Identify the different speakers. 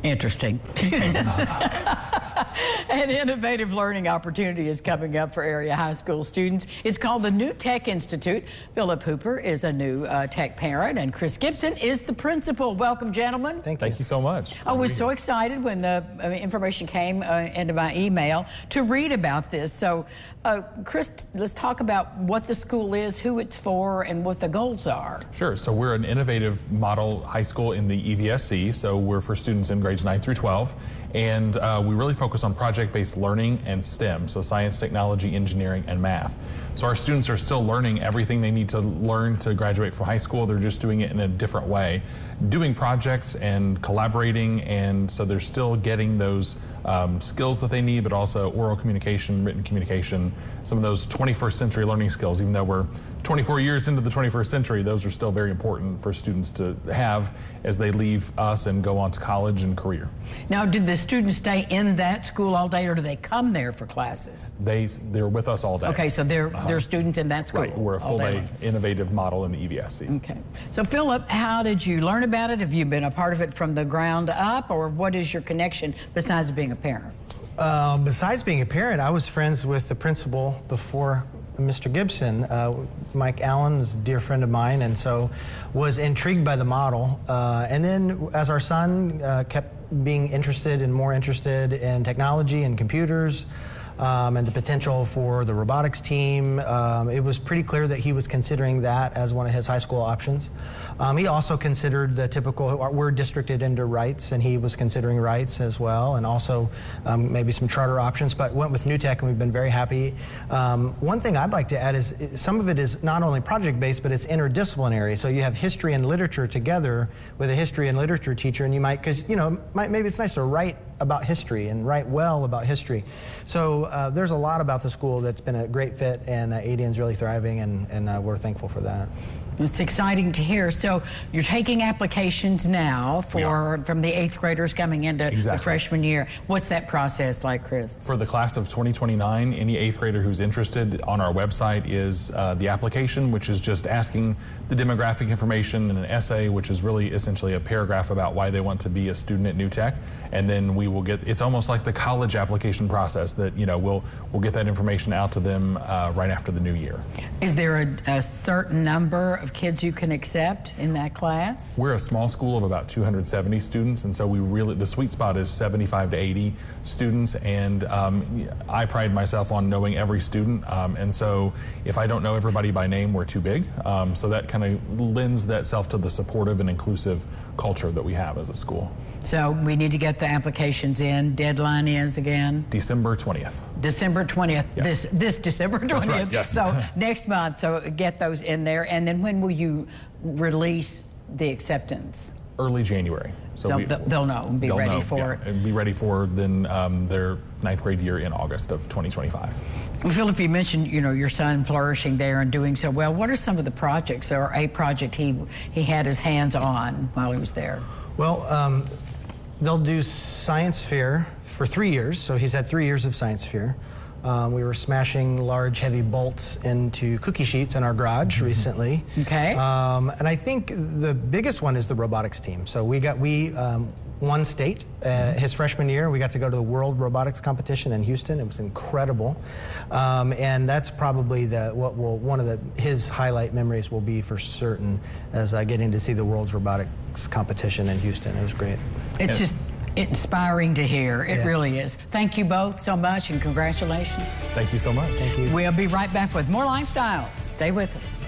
Speaker 1: Interesting. An innovative learning opportunity is coming up for area high school students. It's called the New Tech Institute. Philip Hooper is a new tech parent, and Chris Gibson is the principal. Welcome, gentlemen.
Speaker 2: Thank you so much.
Speaker 1: I was so excited when the information came into my email to read about this. So, Chris, let's talk about what the school is, who it's for, and what the goals are.
Speaker 2: Sure. So we're an innovative model high school in the EVSC. So we're for students in grades 9 through 12. And we really focus on project-based learning and STEM, so science, technology, engineering, and math. So our students are still learning everything they need to learn to graduate from high school. They're just doing it in a different way, doing projects and collaborating, and so they're still getting those skills that they need, but also oral communication, written communication, some of those 21st century learning skills. Even though we're 24 years into the 21st century, those are still very important for students to have as they leave us and go on to college and career.
Speaker 1: Now, did the students stay in that school all day, or do they come there for classes?
Speaker 2: They're with us all day.
Speaker 1: Okay, so they're students in that school.
Speaker 2: Right, we're a full-day innovative model in the EVSC.
Speaker 1: Okay. So, Philip, how did you learn about it? Have you been a part of it from the ground up, or what is your connection besides being a parent?
Speaker 3: Besides being a parent, I was friends with the principal before Mr. Gibson. Mike Allen is a dear friend of mine, and so was intrigued by the model. And then as our son kept being more interested in technology and computers, and the potential for the robotics team, it was pretty clear that he was considering that as one of his high school options. He also considered the typical, we're districted into Wrights, and he was considering Wrights as well, and also maybe some charter options, but went with New Tech, and we've been very happy. One thing I'd like to add is some of it is not only project-based, but it's interdisciplinary. So you have history and literature together with a history and literature teacher, and you might, because, you know, maybe it's nice to write about history and write well about history. So there's a lot about the school that's been a great fit, and Adian's really thriving, and we're thankful for that.
Speaker 1: It's exciting to hear. So you're taking applications now from the 8th graders coming into the freshman year. What's that process like, Chris?
Speaker 2: For the class of 2029, any 8th grader who's interested, on our website is the application, which is just asking the demographic information, and an essay, which is really essentially a paragraph about why they want to be a student at New Tech. And then we will get, it's almost like the college application process that, you know, we'll get that information out to them right after the new year.
Speaker 1: Is there a certain number of kids you can accept in that class?
Speaker 2: We're a small school of about 270 students, and so we really, the sweet spot is 75 to 80 students, and I pride myself on knowing every student, and so if I don't know everybody by name, we're too big. So that kind of lends that self to the supportive and inclusive culture that we have as a school.
Speaker 1: So we need to get the applications in. Deadline is again?
Speaker 2: December 20th.
Speaker 1: December 20th.
Speaker 2: Yes.
Speaker 1: This December 20th.
Speaker 2: That's right, yes.
Speaker 1: So next month. So get those in there. And then when will you release the acceptance?
Speaker 2: Early January.
Speaker 1: So they'll know and be ready for it.
Speaker 2: And be ready for then their 9th grade year in August of 2025.
Speaker 1: Well, Philip, you mentioned, you know, your son flourishing there and doing so well. What are some of the projects or a project he had his hands on while he was there?
Speaker 3: Well, they'll do science fair for 3 years. So he's had 3 years of science fair. We were smashing large, heavy bolts into cookie sheets in our garage recently.
Speaker 1: Okay.
Speaker 3: And I think the biggest one is the robotics team. So we won state his freshman year. We got to go to the World Robotics Competition in Houston. It was incredible, and that's probably one of his highlight memories will be for certain, as getting to see the World's Robotics Competition in Houston. It was great.
Speaker 1: It's just inspiring to hear. It really is. Thank you both so much, and congratulations.
Speaker 2: Thank you so much.
Speaker 3: Thank you.
Speaker 1: We'll be right back with more Lifestyle. Stay with us.